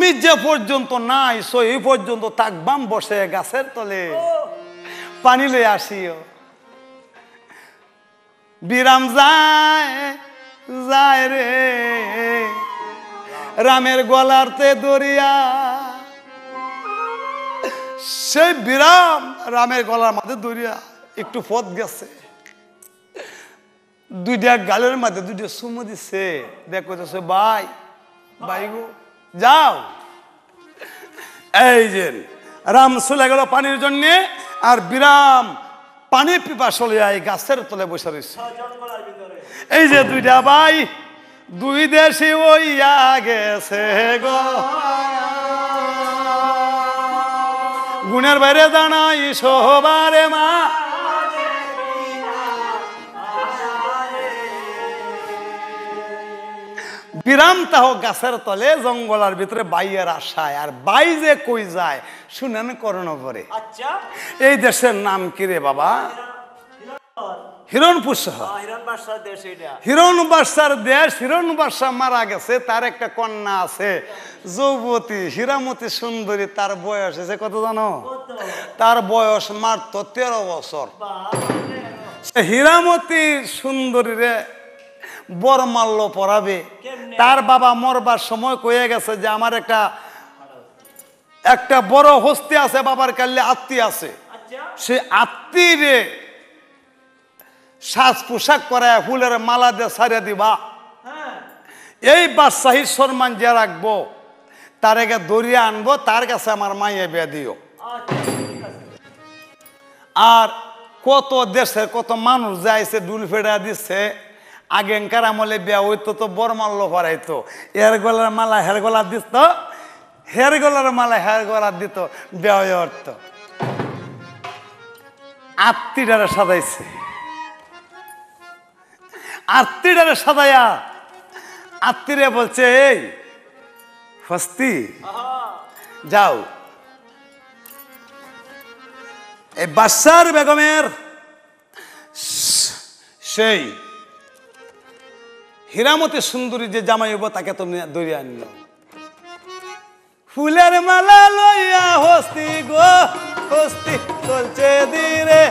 তুমি যে পর্যন্ত নাই সেই পর্যন্ত থাকবাম বসে গাছের তলে, পানি লই আসিও। বিরাম যায় যায় রে রামের গলারতে দরিয়া, সেই বিরাম রামের গলার মাঝে দরিয়া একটু পথ গেছে, দুইটা গালের মাঝে দুইটা চুমু দিচ্ছে, দেখো ভাই ভাই গো যাও। এই যে রাম চলে গেল পানির জন্যে, আর বিরাম পানি পিপাসা লইয়া এই গাছের তলে বসে রয়েছে। এই যে দুইটা ভাই দুই দেশে ওইয়া গেছে গো, গুণের বাইরে জানাই সবারে মা। বিরাম তাহ গাছের তলে জঙ্গলার ভিতরে বাইয়ের আশায়, আর বাই যে কই যায় শুনেন কর্ণপরে। এই দেশের নাম কি রে বাবা? হিরণপুর শহর। হিরণবাসার দেশ। হিরণবাসা মারা গেছে, তার একটা কন্যা আছে যৌবতী হীরামতি সুন্দরী। তার বয়স আছে কত জানো? তার বয়স মাত্র 13 বছর। হীরামতি সুন্দরী রে বরমাল্য পরাবে। তার বাবা মরবার সময় কয়ে গেছে যে আমার একটা বড় হস্তি আছে, বাবার কাল্লে আত্মীয় আছে, সে আত্মীয়রে সাজ পোশাক করায় ফুলের মালা দিয়ে সারিয়া দিবা। এই বাদশাহীর সম্মান যে রাখবো, তার আগে দরিয়া আনবো, তার কাছে আমার মাইয়ে বিয়া দিও। আর কত দেশের কত মানুষ যাইছে, ডুল ফেড়া দিচ্ছে। আগেকার আমলে বিয়া হইতো তো বরমাল্য পরাইতো, এর গলার মালা হের গলা দিত, হের গলার মালা হের গলা দিত, বিয়া হয়ে উঠত। আত্মীয়রা সাজাইছে, আত্মীয়রা সাজাইয়া আত্মীয়রা বলছে এই হস্তি যাও, এই বাদশার বেগমের সেই হীরামতি সুন্দরী যে জামাই হইব তাকে তুমি ধরিয়া আনল। ফুলের মালা লইয়া হস্তি গো হস্তি চলছে ধীরে,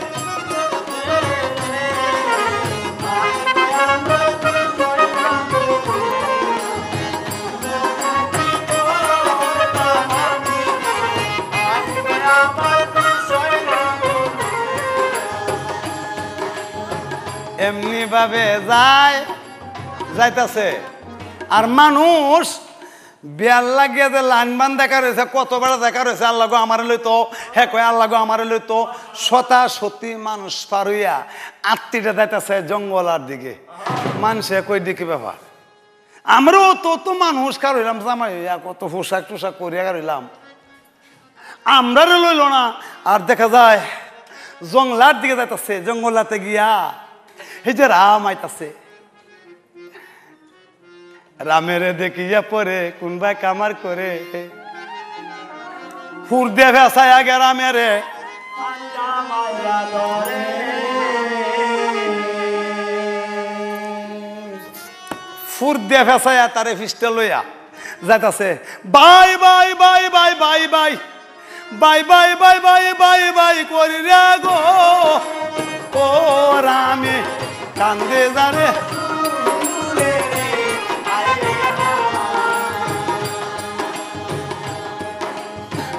এমনি ভাবে যাইতাছে। আর মানুষ বিয়ার লাগিয়ে যে লাইন বান দেখা রয়েছে, কতবার দেখা রয়েছে, আল্লাহ গো আমার লইতো, হ্যাঁ কয় আল্লাহ গো আমার লইতো। শতাশতি মানুষ পার হইয়া আত্মীয়টা যাইতাছে জঙ্গলার দিকে। মানুষে কই দিকে ব্যাপার, আমরাও তো মানুষ কার হইলাম, জামাই হইয়া কত পোশাক টোশাক করিয়া হইলাম, আমরা লইল না। আর দেখা যায় জঙ্গলার দিকে যাইতাছে, জঙ্গলাতে গিয়া এই যে রাম আইতাছে, রামেরে দেখিয়া পরে কোনবাই কামার করে ফুর দিয়ে ভেসায় আগে রামেরে, ফুর দিয়ে ভেসায়া তারে ফিস্টা লইয়া যাইতাছে। Bye bye bye bye bye bye bye bye bye bye bye bye করি রে গো ও রামে কান্দে যারে।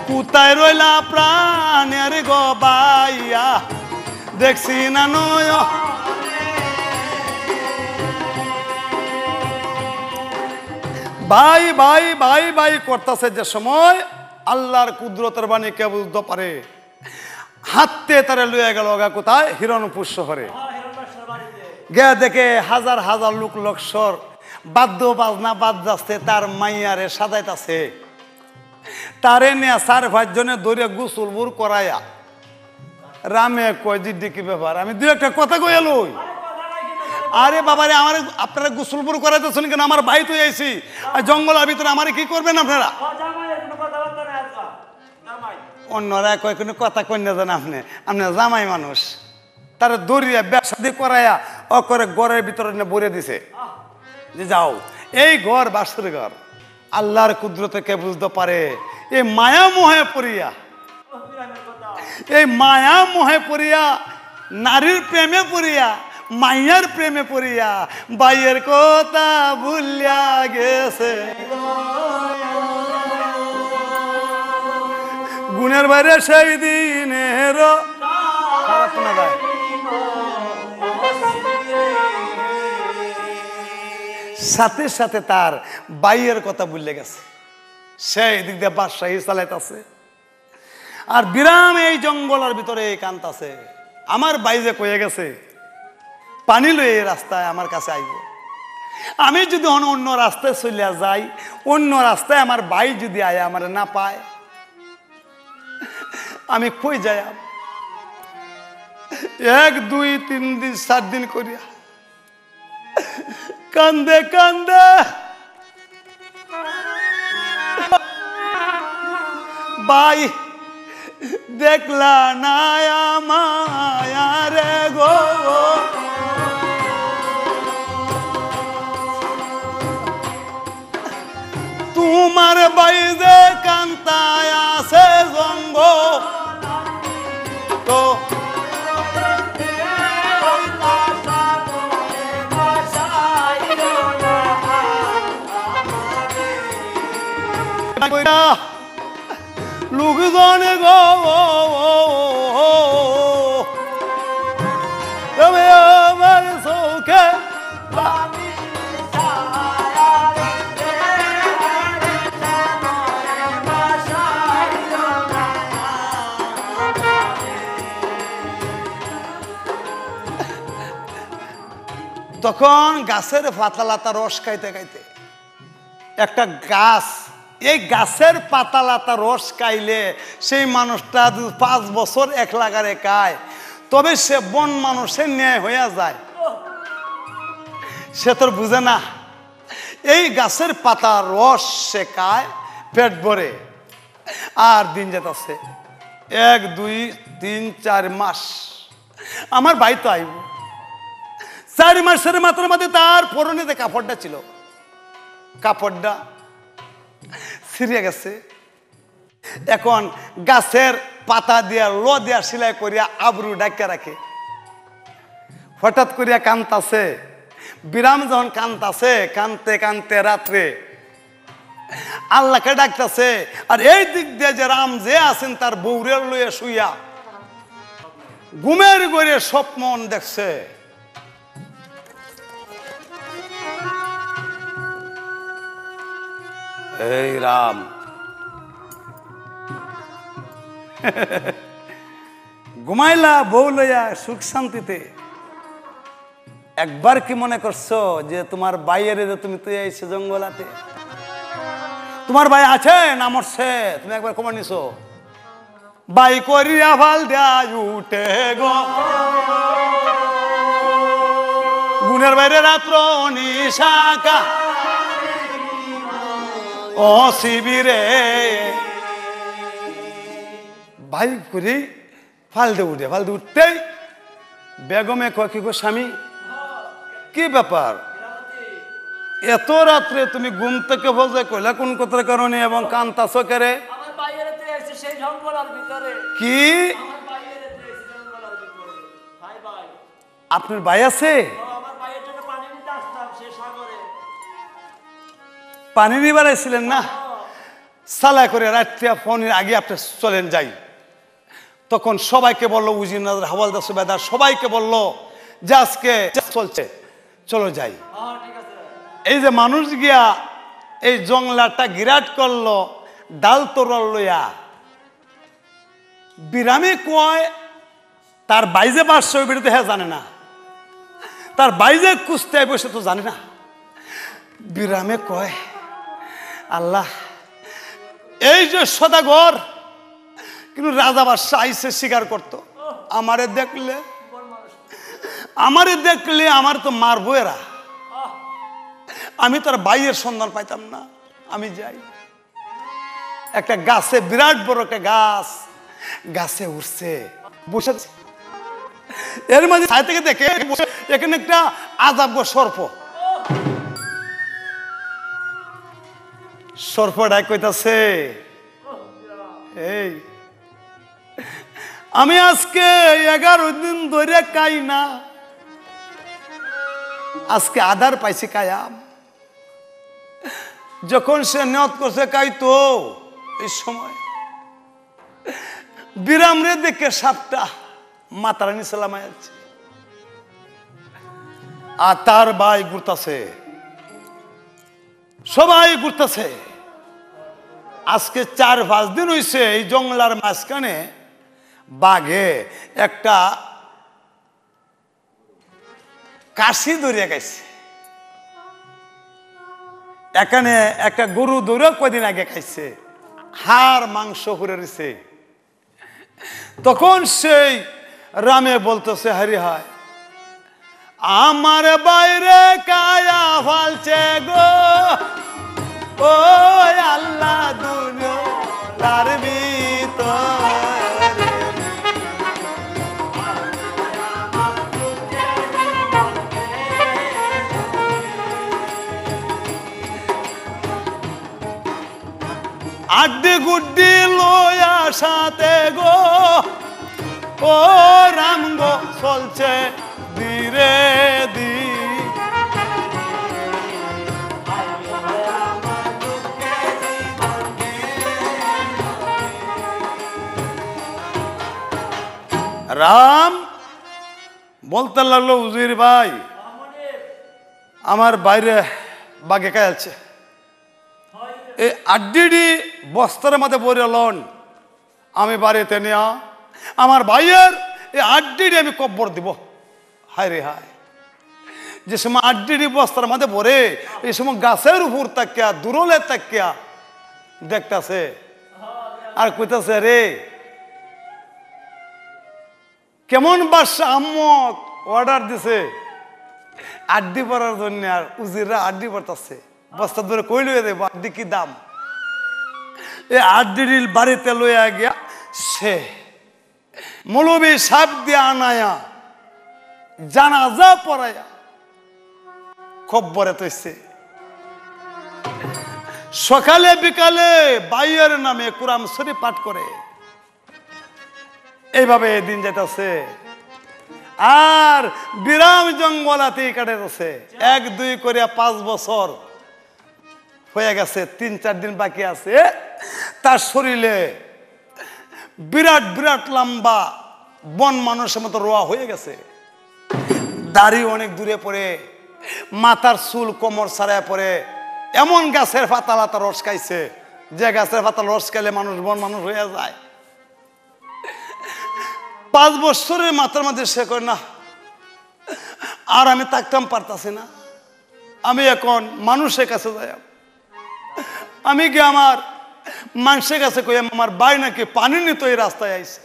কোথায় রইলা প্রাণের গো বাইয়া, দেখছি না নয় ভাই ভাই ভাই ভাই করতেছে। যে সময় আল্লাহর কুদরতের বাণী কে বুঝতে পারে, হাতে তারে লইয়া গেল গা কোথায়? হিরণপুর শহরে। গে দেখে হাজার হাজার লোক লক্ষর বাদ্য বাজনা বাদ যাচ্ছে, তার মাইয়ারে সাজাইতাছে। তারে নিয়ে 4-5 জনে ধরে গোসলবুর করাইয়া রামে কয় জিড্ডি কি ব্যাপার, আমি দু একটা কথা কই এলুই। আরে বাবারে আমার আপনারা গোসলবুর করাইতেছেন কেন? আমার ভাই তো আইছি জঙ্গলের ভিতরে, আমারে কি করবেন আপনারা? অন্যরা কয় কোনো কথা কই না জান, আপনি জামাই মানুষ। তারা দৌড়িয়া ব্যবসা দিয়ে করাইয়া ও করে ঘরের ভিতরে ভরে দিছে যে যাও, এই ঘর বাসুর ঘর, আল্লাহর কুদরতে কে বুঝতে পারে? এই মায়া মোহে পড়িয়া, এই মায়া মোহে পড়িয়া, নারীর প্রেমে পড়িয়া, মাইয়ার প্রেমে পড়িয়া বাইয়ের কথা ভুলিয়া গেছে। গুণের বাইরে সেই দিনের খারাপ না যায়, সাথে সাথে তার বাইয়ের কথা ভুলে গেছে। সে এদিক দিয়ে বাদশাহী চালাইতেছে, আর বিরাম এই জঙ্গলের ভিতরে কান্তাছে। আমার বাই যে কয়ে গেছে পানি লয়ে রাস্তায় আমার কাছে আইব, আমি যদি অন্য রাস্তায় চলিয়া যাই, অন্য রাস্তায় আমার ভাই যদি আয় আমার না পায়, আমি কই যাই? 1 2 3 দিন 7 দিন করিয়া কান্দে কান্দে ভাই দেখলা না মায়া গো, তোমার বাই যে কান্তায় আছে জঙ্গ তো লোকজন গো তবে আমার চোখে তখন গাছের পাতালাতা রস খাইতে খাইতে একটা গাছ, এই গাছের পাতালাতা রস খাইলে সেই মানুষটা 5 বছর এক লাগারে খায়, তবে সে বন মানুষের ন্যায় হইয়া যায়। সে তোর বুঝে না, এই গাছের পাতা রস সে খায়, পেট ভরে। আর দিন যেতেছে 1 2 3 4 মাস, আমার ভাই তো আইব। 4 মাসের মাত্র মধ্যে তার পরনে কাপড়টা ছিল, কাপড়টা ছিঁড়ে গেছে। এখন গাছের পাতা দিয়া ল দিয়া সেলাই করিয়া আবরু ডাকিয়া রাখে। হঠাৎ করিয়া কান্তাছে, বিরাম যখন কান্তাছে, কানতে কানতে রাত্রে আল্লাহকে ডাকতেছে। আর এই দিক দিয়ে যে রাম যে আছেন তার বউরের লইয়া শুইয়া ঘুমের ঘরে স্বপ্ন দেখছে। এই রাম ঘুমাইলা বউ লইয়া সুখ শান্তিতে, একবার কি মনে করছো যে তোমার বাইয়ের যে তুমি তুই আইছো জঙ্গলাতে, তোমার ভাই আছে না মরছে? তুমি একবার খবর নিছো? বাই করিয়া ভাল দেয়া উঠে গো গুণের বাইরে রাত্র নিশাকা ও শিবিরে, ভাই করি ফালতে উঠে, ফালতে উঠতেই বেগমে কয় কি গো স্বামী, কি ব্যাপার এত রাত্রে তুমি ঘুম থেকে বলছে কইলা কোন কথার কারণে এবং কান্তাছো কেরে? কি আপনার ভাই আছে? পানি নিবার ছিলেন না? সালা করে রাত্রিয়া ফোনের আগে আপনি চলেন যাই। তখন সবাইকে বললো, উজির নাজার হাওয়ালদার সুবেদার সবাইকে বললো যে আজকে চলছে, চলো যাই। এই যে মানুষ গিয়া এই জংলাটা গিরাট করলো ডাল তোরল লইয়া, বিরামে কয় তার বাইজে পাঁচশো বিরুদ্ধে হ্যাঁ জানে না, তার বাইজে কুস্তায় বসে তো জানে না। বিরামে কয় আল্লাহ এই যে সদাগর কিন্তু রাজা বাদশাহ আইসে স্বীকার করতো, আমারে দেখলে আমার তো মারবো এরা, আমি তার বাইয়ের সন্ধান পাইতাম না, আমি যাই। একটা গাছে, বিরাট বড় একটা গাছ, গাছে উঠছে বসে, এর মাঝে ছাই থেকে দেখে এখানে একটা আজাব সর্প, সর্পটা কইতাছে, এই আমি আজকে 11 দিন ধরে খাই না, আজকে আধার পাইছি কায়াম। যখন সে নিয়ত করছে খাইতো, এই সময় বিরাম রে দেখে সাপটা মাথার নিচে লামায় আছে, আর তার ভাই ঘুরতাছে, সবাই ঘুরতেছে। আজকে 4-5 দিন হইছে এই জঙ্গলার মাঝখানে বাঘে একটা কাশি ধরিয়া খাইছে। এখানে একটা গরু ধরে কদিন আগে খাইছে, হাড় মাংস করে রয়েছে। তখন সেই রামে বলতেছে, হারি হায় আমার বাইরে কায়া ফালছে গো, ও আল্লাহ দুনিয়ার ভিতরে। আড্ডি গুড্ডি লয়া সাথে গো, ও রাম গো চলছে ধীরে ধীরে। রাম বলতে লাগলো, উজির ভাই আমার বাইরে বাঘে খাইছে, এই আড্ডিডি বস্তার মধ্যে বইরে লন, আমি বাড়িতে নেয়া আমার ভাইয়ের এই আড্ডিডি আমি কব্বর দিব। হায় রে হায়, যে সময় আড্ডিডি বস্তার মধ্যে ভরে, এই সময় গাছের উপর তাকিয়া দূরলে তাকিয়া দেখতেছে আর কইতাছে, রে কেমন বাদশা আম্মক অর্ডার দিছে আড্ডি পরার জন্য, আর উজিররা আড্ডি পরতাছে, বস্তা ধরে কই লইয়া দেব, আড্ডি কি দাম। এই আড্ডি বাড়িতে লইয়া গিয়া সে মৌলবী সাপ দিয়া আনায়া জানাজা পড়ায়া খবরে তৈছে। সকালে বিকালে বাইয়ের নামে কুরআন শরীফ পাঠ করে, এইভাবে দিন যাইতেছে। আর বিরাম জঙ্গলাতেই কাটাইতেছে, 1-2 করে 5 বছর হয়ে গেছে, 3-4 দিন বাকি আছে। তার শরীরে বিরাট বিরাট লম্বা বন মানুষের মতো রোয়া হয়ে গেছে, দাড়ি অনেক দূরে পড়ে, মাথার চুল কোমর ছাড়ায় পড়ে, এমন গাছের পাতা লাতা রস খাইছে যে গাছের পাতা রস খাইলে মানুষ বন মানুষ হয়ে যায়। 5 বছরের মাথার মধ্যে সে কয়, না আর আমি থাকতাম পারতাছি না, আমি এখন মানুষের কাছে যাই। আমি কি আমার মানুষের কাছে কই আমার ভাই নাকি পানি নিতে এই রাস্তায় আইছে।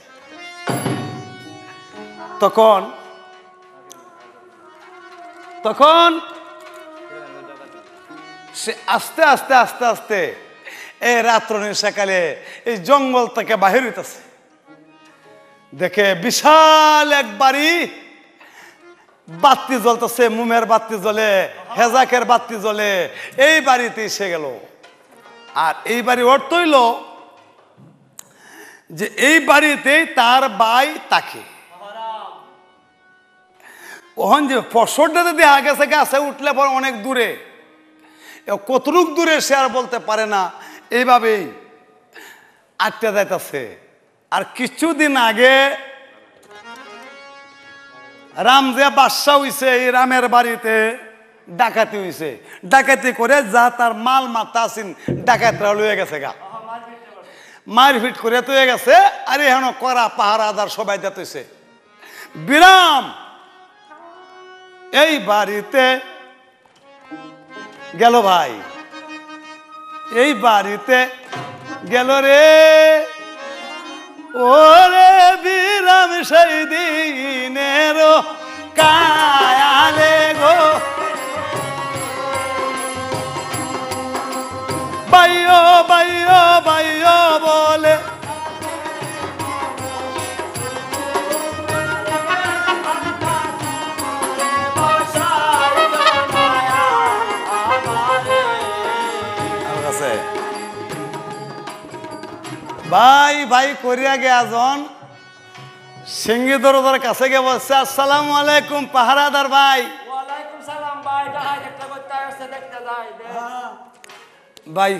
তখন তখন সে আস্তে আস্তে আস্তে আস্তে এই রাত্র সকালে এই জঙ্গল থেকে বাহির হইতেছে, দেখে বিশাল এক বাড়ি, বাতি জ্বলতেছে, মোমের বাতি জ্বলে, হেজাকের বাতি জ্বলে, এই বাড়িতে এসে গেল। আর এই বাড়ি অর্থ হইল যে এই বাড়িতেই তার ভাই তাকে, ওখান যে ফসলটাতে দেখা গেছে গাছে উঠলে পর অনেক দূরে, কতটুক দূরে সে আর বলতে পারে না, এইভাবেই আটটা যাইতেছে। আর কিছুদিন আগে রাম যে বাদশা হইছে, এই রামের বাড়িতে ডাকাতি হইছে, ডাকাতি করে যা তার মাল মাথা আছেন ডাকাতরা লয়ে গেছে গা, মারপিট করে তো গেছে। আর এখন করা পাহারাদার সবাই দিতেছে। বিরাম এই বাড়িতে গেল, ভাই এই বাড়িতে গেল রে, ওরে বিরাম সেই দিনের কায়ালে গো, বাইও বাইও বাইও বলে ভাই ভাই করিয়া গে আজন সিঙ্গি দরজার কাছে গিয়ে বলছে আসসালামু আলাইকুম পাহারাদার ভাই। ওয়ালাইকুম সালাম ভাই, ডাহাই একটা করতে আসছে দেখতে যাই দে। ভাই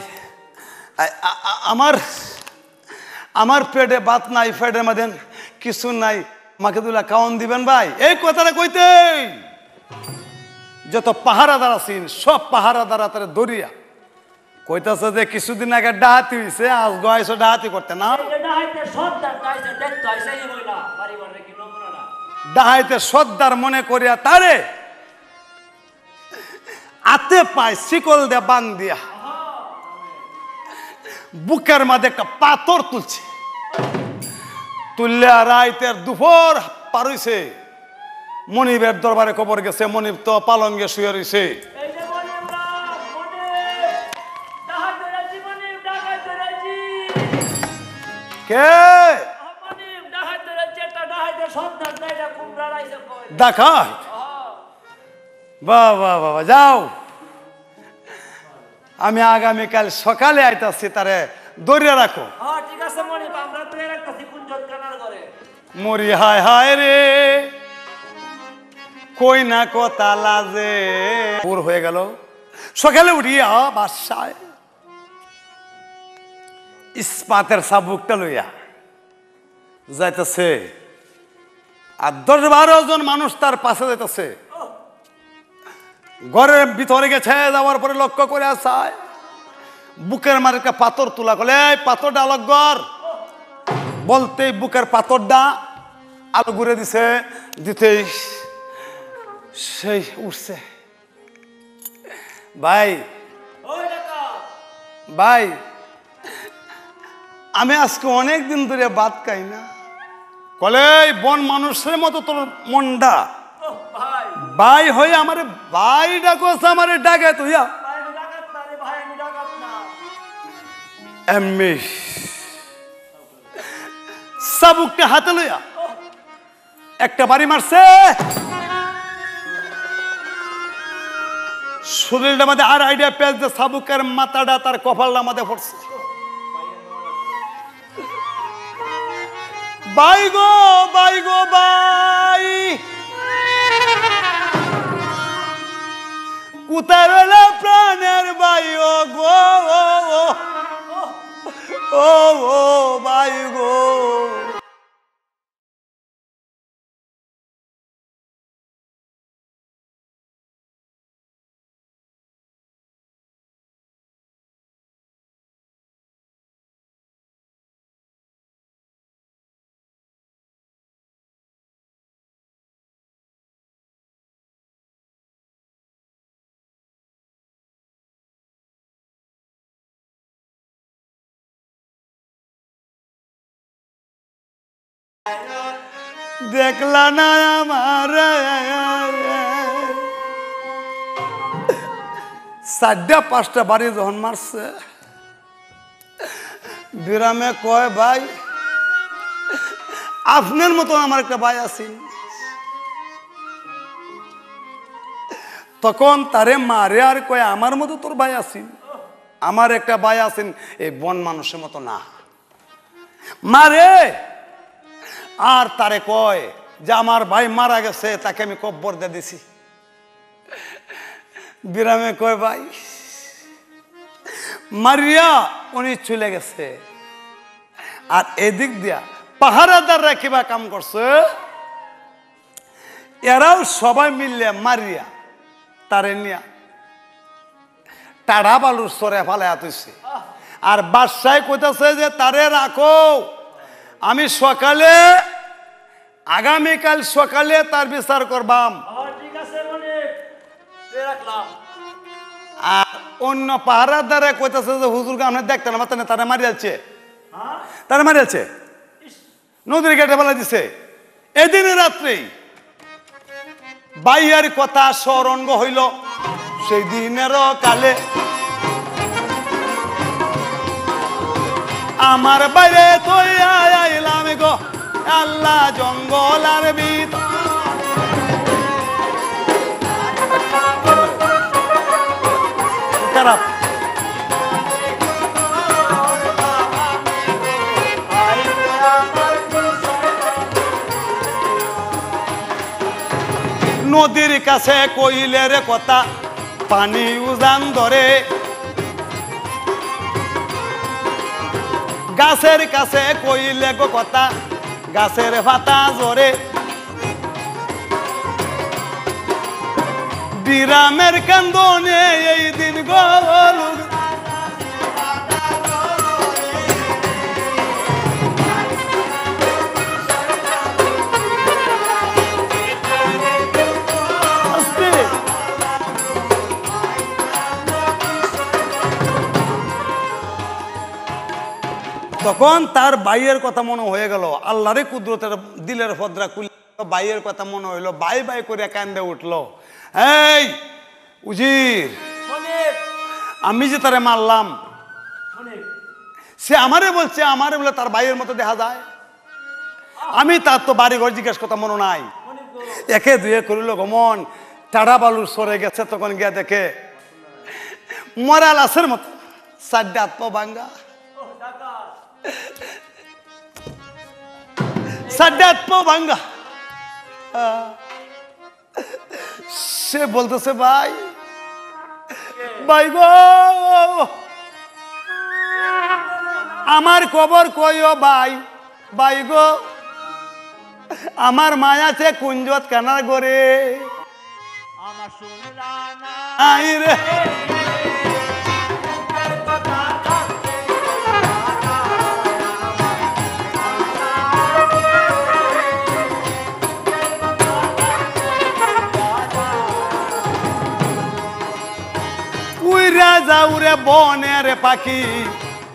আমার আমার পেটে ভাত নাই, পেটের মধ্যে কিছু নাই, মাকে দুলা খাওয়ান দিবেন ভাই? এই কথাটা কইতে যত পাহারাদার আছেন সব পাহারাদার তারা দরিয়া কইতাছে যে কিছুদিন আগে ডাহাতি হইছে, আজ গয়সো ডাহাতি করতে না। ডাহাইতে সর্দার গাইছে দেখতে আইছে এই বইলা পরিবার রে কি নমুনা। ডাহাইতে সর্দার মনে করিয়া তারে আতে পায় শিকল দিয়ে বান দিয়া বুকের মাঝে একটা পাথর তুলছে, তুললে রাইতের দুপুর পার হইছে। মনিবের দরবারে খবর গেছে, মনিব তো পালঙ্গে শুয়ে রইছে। এই যে মনিব না মনিব ডাহাই ধরেছি, মনিব ডাহাই ধরেছি। কে মনিব ডাহাই ধরেছি, এটা ডাহাইতে সর্দার দাইরা কুমড়া রাইছে কই। দেখা বাহ বাহ বাবা, যাও আমি আগামীকাল সকালে আইতাছি, তারে দরিয়া রাখো। হ্যাঁ ঠিক আছে মনিব, আমরা তো রাখতাছি কুঞ্জত কানার করে। মরি হায় হায় রে কই না কথা লাজে পুর হয়ে গেল। সকালে উঠিয়া বাসায় ইস্পাতের সাবুকটা লইয়া যাইতেছে, আর 10-12 জন মানুষ তার পাশে যাইতেছে। ঘরের ভিতরে গেছে, যাওয়ার পরে লক্ষ্য করে আসায় বুকের মারে একটা পাথর তুলা করলে, এই পাথরটা আলোক গর বলতে বুকের পাথরটা আলো ঘুরে দিছে, দিতেই সেই উঠছে। ভাই ওই দেখা ভাই আমি আজকে অনেক দিন ধরে ভাত খাই না। কলে বন মানুষের মতো তোর মনটা ভাই ভাই হয়ে আমারে ভাই ডাকোস, আমারে ডাকে তুইয়া ভাই আমি ডাকাত না রে ভাই, আমি ডাকাত না। এমনি সাবুকটা হাতে লইয়া একটা বাড়ি মারছে, শরীরটা মধ্যে আর আইডিয়া পেঁচ দিয়ে সাবুকের মাথাটা তার কপালটা মধ্যে পড়ছে। বাই গো বাই গো বাই, কোথায় রইল প্রাণের by O go, O O by গো। দেখলা না আমার 4টা-5টা বাড়ি যখন মারছে, বিরামে কয় ভাই আপনার মতো আমার একটা ভাই আছেন। তখন তারে মারে আর কয় আমার মতো তোর ভাই আছেন, আমার একটা ভাই আছেন, এই বন মানুষের মতো না। মারে আর তারে কয় যে আমার ভাই মারা গেছে, তাকে আমি কব্বর দিয়ে দিছি। বিরামে কয় ভাই মারিয়া উনি চলে গেছে, আর এদিক দিয়া পাহারাদাররা কিবা কাম করছে, এরাও সবাই মিললে মারিয়া তারে নিয়া টাড়া বালুর সরে ফালাইয়া তুইছে। আর বাদশাহ কইতাছে যে তারে রাখো, আমি সকালে আগামীকাল সকালে তার বিচার করবাম। ঠিক আছে মনিব, তুই রাখলাম। আর অন্য পাহারাদারে কইতাছে যে হুজুরকে আপনি দেখতেন না, তারা মারিয়াছে, তারা মারিয়াছে, নদীর ঘাটে ফেলা দিছে। এদিনে রাত্রেই বাইয়ের কথা স্মরণ হইল, সেই দিনের কালে আমার বাইরে তো আইলাম গো আল্লাহ জঙ্গলার ভিতর। খারাপ নদীর কাছে কইলে রে কথা পানি উজান ধরে, গাছের কাছে কইলে গো কথা গাছের পাতা জরে, বিরামের কান্দনে এই দিন গল তখন তার বাইয়ের কথা মনে হয়ে গেল, আল্লাহরে কুদরতের দিলের ফদরা খুলে বাইয়ের কথা মনে হইলো, বাই বাই করে কান্দে উঠলো, এই উজির মনির আমি যে তারে মারলাম, মনির সে আমারে বলছে আমারে বলে তার বাইয়ের মতো দেখা যায়, আমি তার তো বাড়ি ঘর জিজ্ঞেস কথা মনে নাই, মনির গো একে দুয়ে করিল গমন, টাড়া বালুর সরে গেছে, তখন গিয়া দেখে মরা লাশের মতো চারটে আত্ম ভাঙ্গা, ও ডাকাত চারটে আত্ম ভাঙ্গা। সে বলতেছে ভাই ভাই গো আমার খবর কইও ভাই, ভাই গো আমার মায়াছে কুঞ্জত কানার গরে, আমার শুনলা না আই রে কথা থাকতে উইরা যাউরে বনের পাখি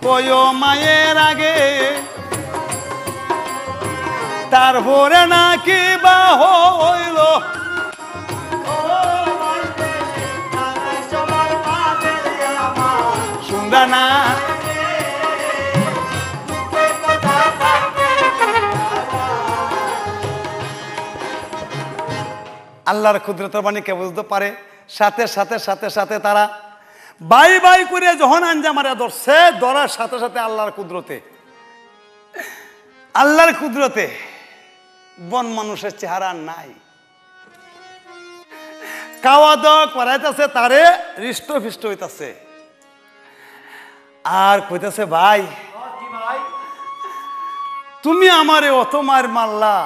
কইও মায়ের আগে, তারপরে নাকি বা হইল সবার পাবে আমার শুনরা না, কথা থাকতে আল্লাহর ক্ষুদ্রতার বাণী কে বুঝতে পারে, সাথে সাথে সাথে সাথে তারা বাই বাই করে যখন আঞ্জামারে ধরছে, ধরার সাথে সাথে আল্লাহর কুদরতে, আল্লাহর কুদরতে বন মানুষের চেহারা নাই, খাওয়া দাওয়া করাইতেছে, তারে হৃষ্টফিষ্ট হইতাছে, আর কইতাছে ভাই কি ভাই তুমি আমারে অত মার মারলা,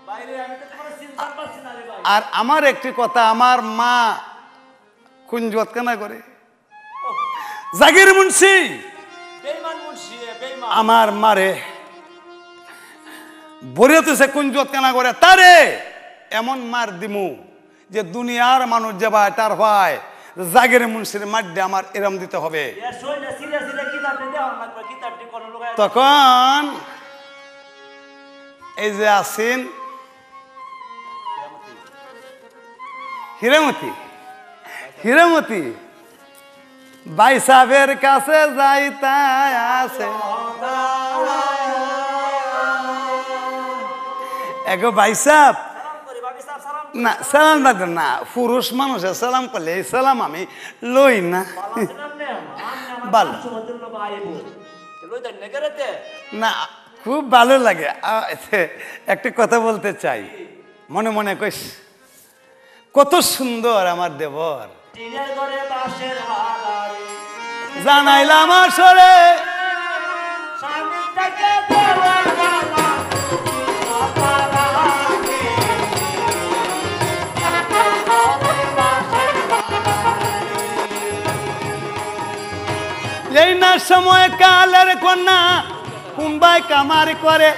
বাইরে আমি তো তোমার চিন্তা পাচ্ছি না রে ভাই আর আমার একটি কথা, আমার মা কুঞ্জত কেনা করে জাগির মুন্সি বেঈমান মুন্সি বেঈমান আমার মারে বরিয়াতেছে কুঞ্জত কেনা করে, তারে এমন মার দিমু যে দুনিয়ার মানুষ যে ভাই তার ভাই জাগির মুন্সির মাড্ডে আমার এরম দিতে হবে। এ শোনা সিরিয়াস সিরিয়াস কিতাব দে হন লাগবে কিতাব দি কোন লোক তখন এই যে আসিন হীরামতি, হীরামতি ভাই সাহেবের কাছে যাইতা আছে, এগো ভাই সাহেব সালাম করি বাকি সাহেব সালাম না সালাম লাগবে না, পুরুষ মানুষের সালাম করলে এই সালাম আমি লই না, সালাম নে আমার ভালো। সমুদ্র লোক আইবো লই দেন নেগরেতে না খুব ভালো লাগে। একটি কথা বলতে চাই, মনে মনে কইস কত সুন্দর আমার দেবর, টিনের ঘরে বাঁশের হালারে জানাইলাম আসরে সামনে থেকে দেওয়া গালা আপারাকে এই না সময় কালের কন্যা কুম্বাই কামার করে,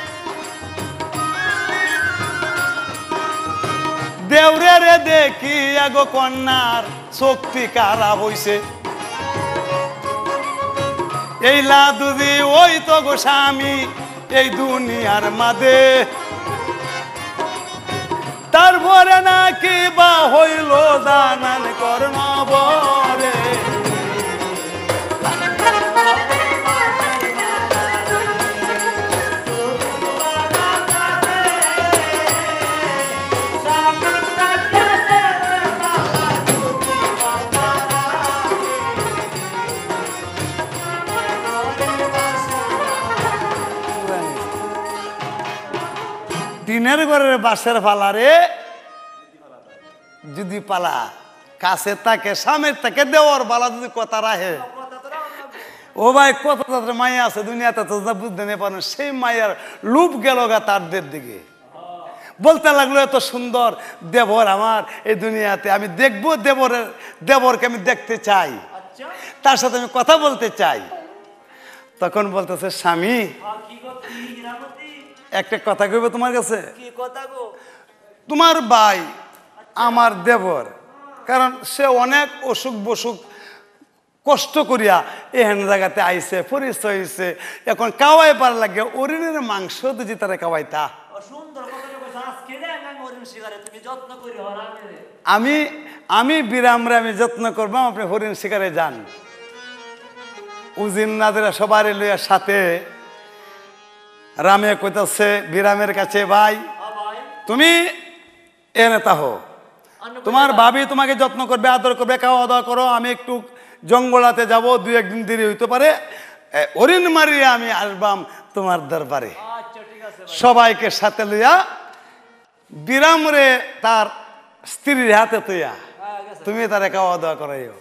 দেউরে রে দেখি এগো কন্যার শক্তি খারাপ হইছে, এই লাদুদি ওই তো গো স্বামী এই দুনিয়ার মাঝে, তারপরে নাকি বা হইল দানান কর্ম বরে, টিনের ঘরের বাসের ফালারে যদি পালা কাছে তাকে সামের তাকে দেওয়ার বালা যদি কথা রাহে কথা তো রাখুন লাগবে। ও ভাই কত তাদের মায়া আছে দুনিয়াতে তো যা বুঝতে নেই পারেন সেই মায়ার লুপ গেল গা তারদের দিকে বলতে লাগলো এত সুন্দর দেবর আমার এই দুনিয়াতে আমি দেখবো দেবরকে আমি দেখতে চাই আচ্ছা তার সাথে আমি কথা বলতে চাই তখন বলতেছে স্বামী কি গো কি হীরামতি একটা কথা কইব তোমার কাছে কি কথা গো তোমার ভাই আমার দেবর কারণ সে অনেক অসুখ বসুখ কষ্ট করিয়া এহেন জায়গাতে আইছে পরিচয় হয়েছে এখন কাওয়াই পার লাগে অরিনের মাংস দিজি তারা কাওয়াইতা সুন্দর কথা কইছ আজকে রে আমি হরিণ শিকারে তুমি যত্ন করি হরানে রে আমি বিরামরে আমি যত্ন করবো আপনি হরিণ শিকারে যান উজিন নাদেরা সবার লইয়া সাথে রামে কইতাছে বিরামের কাছে ভাই ভাই তুমি এনে তাহ তোমার ভাবি তোমাকে যত্ন করবে আদর করবে খাওয়া দাওয়া করো আমি একটু জঙ্গলাতে যাব দুই একদিন দেরি হইতে পারে হরিণ মারিয়ে আমি আসবাম তোমার দরবারে আচ্ছা ঠিক আছে ভাই সবাইকে সাথে লইয়া বিরামরে তার স্ত্রীর হাতে তুইয়া গেছে তুমি তারে খাওয়া দাওয়া করাইও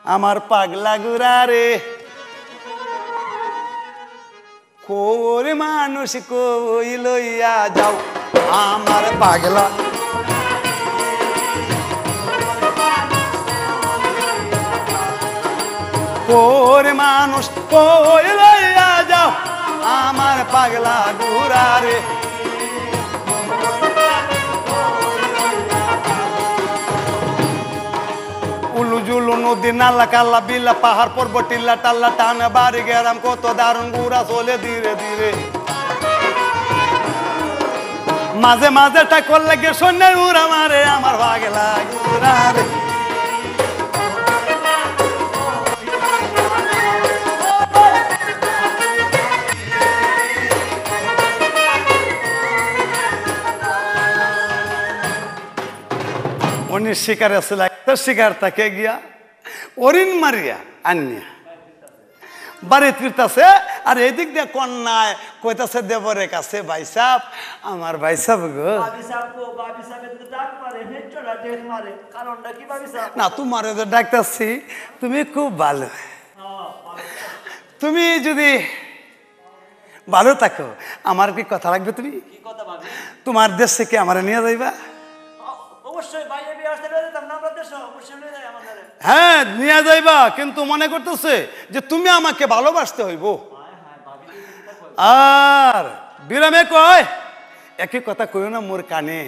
আমার পাগলা গুড়া রে কোরে মানুষ কই লইয়া যাও আমার পাগলা কোরে মানুষ কই লইয়া যাও আমার পাগলা গুড়া রে উলুজুলু নদী নালা কাল্লা বিল্লা পাহাড় পর্বত টিল্লা টাল্লা টান বাড়ি গেরাম কত দারুণ গুড়া চলে ধীরে ধীরে মাঝে মাঝে টাকর লাগে সন্ধ্যে উড়া মারে আমার পাগলা গুড়া রে উনি শিকারে ছিল একটা শিকার তাকে গিয়া হরিণ মারিয়া আনিয়া বাড়ি ফিরতেছে আর এদিক দিয়ে কন্যায় কইতাছে দেবরের কাছে ভাই সাহেব আমার ভাই সাহেব গো বাবি সাহেব গো বাবি সাহেব তো ডাক মারে হেঁচড়া ডেক মারে কারণটা কি বাবি সাহেব না তোমার তো ডাকতেছি তুমি খুব ভালো তুমি যদি ভালো থাকো আমার কি কথা লাগবে তুমি কি কথা ভাবি তোমার দেশ থেকে আমার নিয়ে যাইবা অবশ্যই বাইরে বিয়ে আসতে যেতাম না আমরা দেশ অবশ্যই নিয়ে যাই আমাদের হ্যাঁ নিয়ে যাইবা কিন্তু মনে করতেছে যে তুমি আমাকে ভালোবাসতে হইব আর বিরামে কয় একই কথা কইও না মোর কানে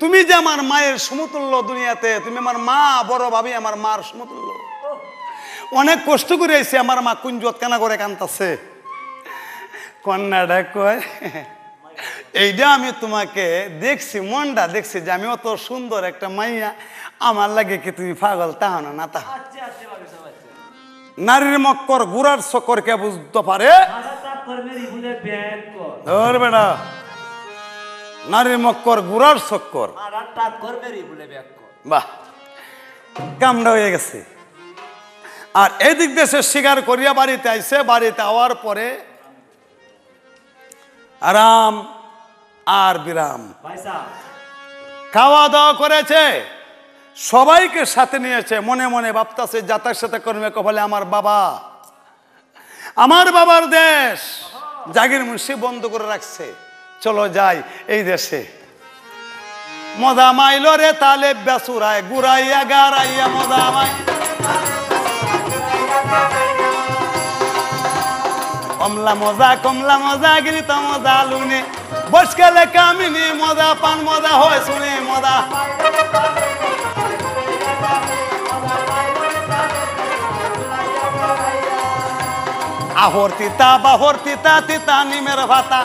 তুমি যে আমার মায়ের সমতুল্য দুনিয়াতে তুমি আমার মা বড় ভাবি আমার মার সমতুল্য অনেক কষ্ট করে আইছে আমার মা কুঞ্জত কানা করে কান্তাছে কন্যাটা কয় এইটা আমি তোমাকে দেখছি মনটা দেখছি যে আমি অত সুন্দর একটা মাইয়া আমার লাগে কি তুমি পাগল তাহ না না তাহ আচ্ছা আচ্ছা বাবি সাহেব আচ্ছা নারীর মক্কর গুড়ার চক্কর কে বুঝতে পারে হাজার টাক করে মেরি ভুলে ব্যাগ কর ধর বেটা নারীর মক্কর গুড়ার চক্কর হাজার টাক করে মেরি ভুলে ব্যাগ কর বাহ কামড়া হয়ে গেছে আর এদিক দেশে শিকার করিয়া বাড়িতে আইছে বাড়িতে আওয়ার পরে আরাম আর বিরাম ভাই সাহেব খাওয়া দাওয়া করেছে সবাইকে সাথে নিয়েছে মনে মনে ভাবতেছে যাতার সাথে কর্মে কপালে আমার বাবার দেশ জাগির মুন্সি বন্ধ করে রাখছে চলো যাই এই দেশে মজা মাইল রে তালে বেসুরায় গুড়াইয়া গাড়াইয়া মজা মাই কমলা মজা গিরিত মজা লুনে বসকালে কামিনী মজা পান মজা হয় শুনে মজা আহর তিতা বাহর তিতা তিতা নিমের ভাতা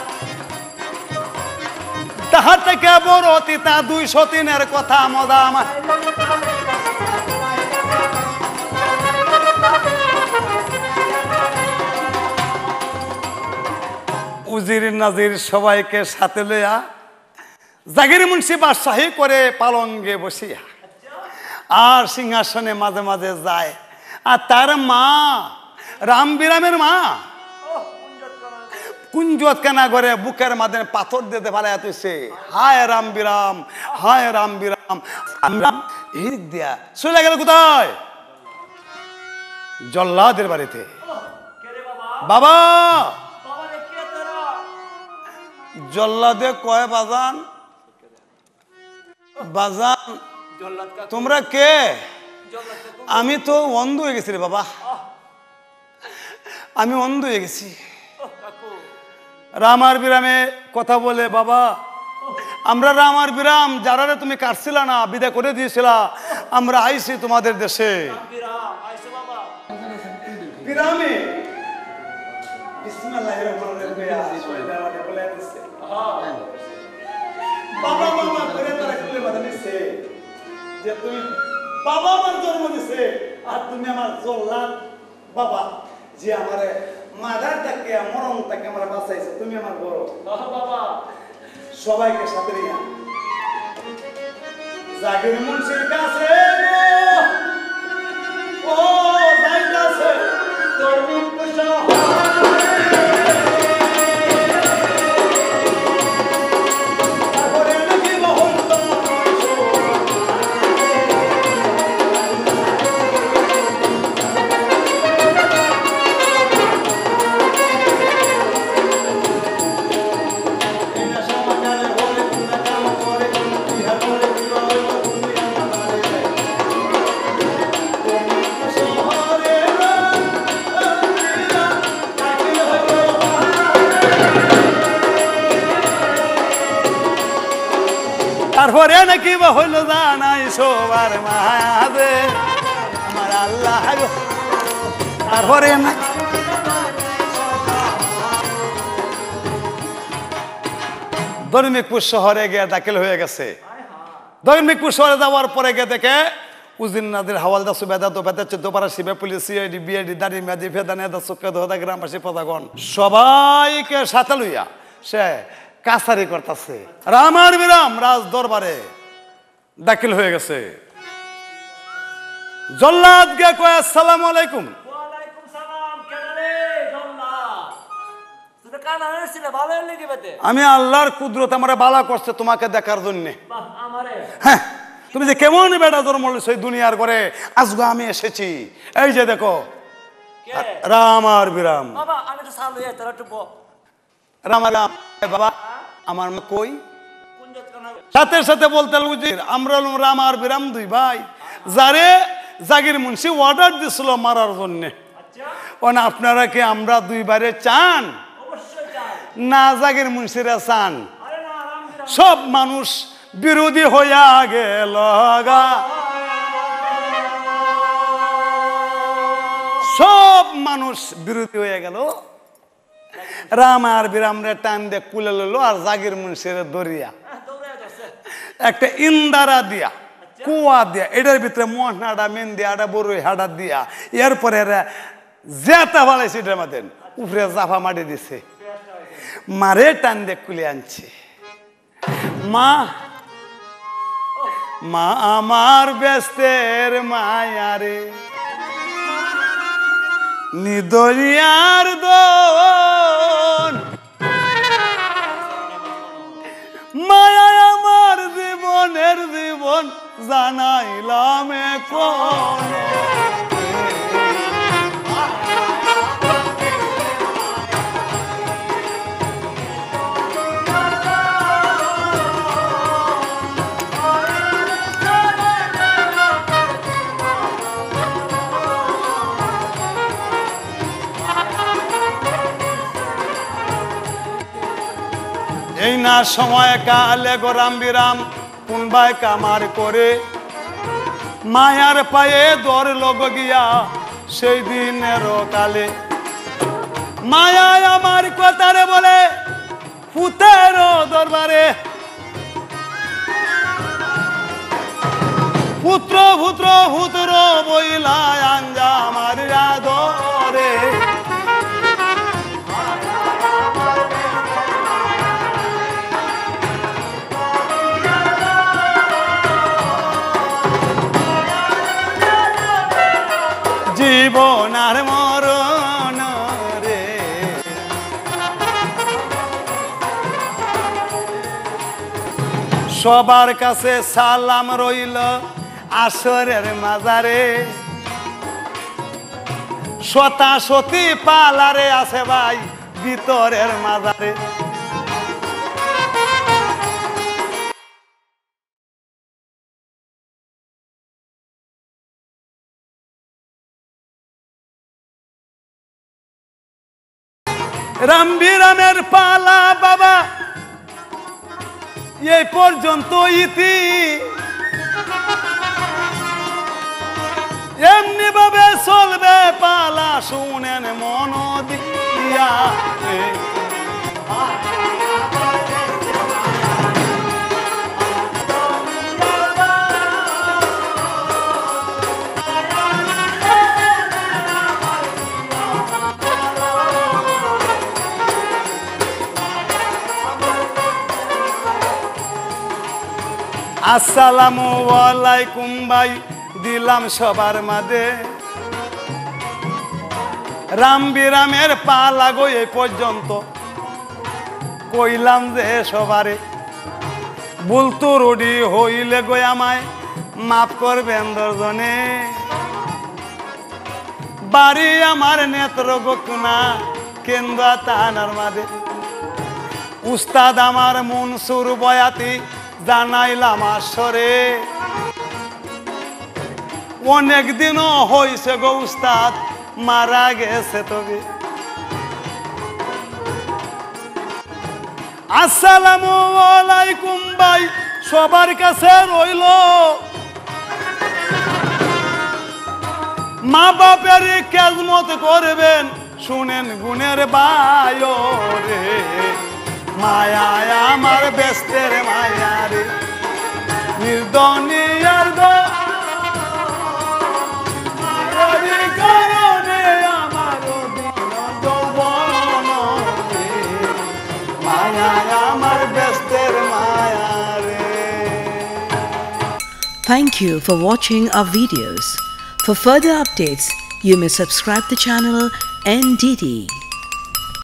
তাহার থেকে বড় তিতা 203 কথা মজা আমার উজির নাজির সবাইকে সাথে লইয়া জাগির মুন্সি বাদশাহী করে পালঙ্গে বসিয়া আর সিংহাসনে মাঝে মাঝে যায় আর তার মা রাম বিরামের মা কুঞ্জত কেনা করে বুকের মাঝে পাথর দিতে ফেলা তুইছে হায় রাম বিরাম হায় রাম বিরাম এই দিক দিয়া চলে গেল কোথায় জল্লাদের বাড়িতে কে রে বাবা বাবা বাবা রে কে তোরা জল্লাদে কয় বাজান বাজান জল্লাদ কাকু তোমরা কে জল্লাদ কাকু আমি তো অন্ধ হয়ে গেছি রে বাবা আমি অন্ধ হয়ে গেছি কাকু রামার বিরামে কথা বলে বাবা আমরা রামার বিরাম যারা তুমি কাটছিলা না বিদায় করে দিয়েছিলা আমরা আইছি তোমাদের দেশে বিরাম আইছে বাবা বিরামে বিসমিল্লাহির রহমানির রহিম বাবা মামা করে তারা খুলে বাধা দিচ্ছে যে তুমি বাবা আমার জন্ম দিছে আর তুমি আমার জল্লাদ বাবা যে আমারে মাদার থেকে মরণ থেকে আমরা বাঁচাইছে তুমি আমার বড় বাবা সবাইকে সাথে নিয়ে জাগির মুন্সির কাছে ও যাইতাছে তোর মুখ তারপরে নাকি বা হইল জানাই সবার মাঝে আমার আল্লাহ গো। তারপরে নাকি দৈনিকপুর শহরে গিয়ে দাখিল হয়ে গেছে দৈনিকপুর শহরে যাওয়ার পরে গিয়ে দেখে উজিনাদের হাওয়ালদার সুবেদা দোবেদা চোদ্দপাড়া শিবে পুলিশ সিআইডি বিআইডি দাড়ি মেয়াদি ফেদা নেদা চোখে দোহদা গ্রামবাসী প্রধাগণ সবাইকে সাথে লইয়া সে কাছারি করতেছে রামার বিরাম রাজ দরবারে দাখিল হয়ে গেছে জল্লাদ গে কয় আসসালামু আলাইকুম ওয়ালাইকুম সালাম কেডা রে জল্লাদ তুই কানা হইছিল ভালো লাগি বেতে আমি আল্লাহর কুদরত আমারে বালা করছে তোমাকে দেখার জন্য বাহ আমারে হ্যাঁ তুমি যে কেমন বেটা জন্ম সেই দুনিয়ার করে আজকে আমি এসেছি এই যে দেখো কে রামার বিরাম বাবা আমি তো সাল হইয়া তোরা টুপো রামার বিরাম বাবা আমার মা কই কুঞ্জত কানা সাথে সাথে বলতে উজির আমরা হলাম রামার বিরাম দুই ভাই যারে জাগির মুন্সি অর্ডার দিছিল মারার জন্য আচ্ছা না আপনারা কি আমরা দুইবারে চান অবশ্যই চাই না জাগির মুন্সিরা চান আরে না আরাম বিরাম সব মানুষ বিরোধী হইয়া গেল গা সব মানুষ বিরোধী হয়ে গেল রাম আর বিরামরে টান দিয়ে কুলে লইল আর জাগির মুন্সির দরিয়া দৌড়ে যাচ্ছে একটা ইন্দারা দিয়া কুয়া দিয়া এটার ভিতরে মহাটা মেন্দি আটা বড়ই হাডা দিয়া এরপরে এরা জেতা ভালাইছে এটার মধ্যে উপরে জাফা মাটি দিছে মারে টান দিয়ে কুলে আনছে মা মা আমার ব্যস্তের মায়ারে নিদরিয়ার দোন মায়া আমার জীবনের জীবন জানাইলাম কোন এই না সময় কালে গোরাম বিরাম কোনবাই কামার করে মায়ার পায়ে দর লগ গিয়া সেই দিনের কালে মায়ায় আমার কথারে বলে পুতের দরবারে পুত্র পুত্র পুত্র বইলা আঞ্জা মারিয়া ধরে জীবন আর মরণ রে সবার কাছে সালাম রইল আসরের মাজারে, সতা সতী পালারে আছে ভাই ভিতরের মাজারে। রামবিরামের পালা বাবা এই পর্যন্ত ইতি, এমনি ভাবে চলবে পালা শুনেন মন দিয়া। আসসালামু আলাইকুম ভাই দিলাম সবার মাঝে, রামবিরামের পালা গো এই পর্যন্ত কইলাম যে সবারে, বলতো রুডি হইলে গো আমায় মাফ করবেন দর্জনে। বাড়ি আমার নেত্রগোকুনা কেন্দ্র থানার মাঝে, উস্তাদ আমার মনসুর বয়াতি জানাইলাম আসরে। অনেক দিনও হইছে গো উস্তাদ মারা গেছে তবে। আসসালামু আলাইকুম ভাই সবার কাছে রইল, মা বাপের খেজমত করবেন শুনেন গুণের ভাই রে। মায়া আমার বেস্তের মায়া রে, নির্দনিয়ার গো কারণে আমার যৌবন রে, মায়া আমার বেস্তের মায়া রে। Thank you for watching our videos. For further updates, you may subscribe the channel NDD.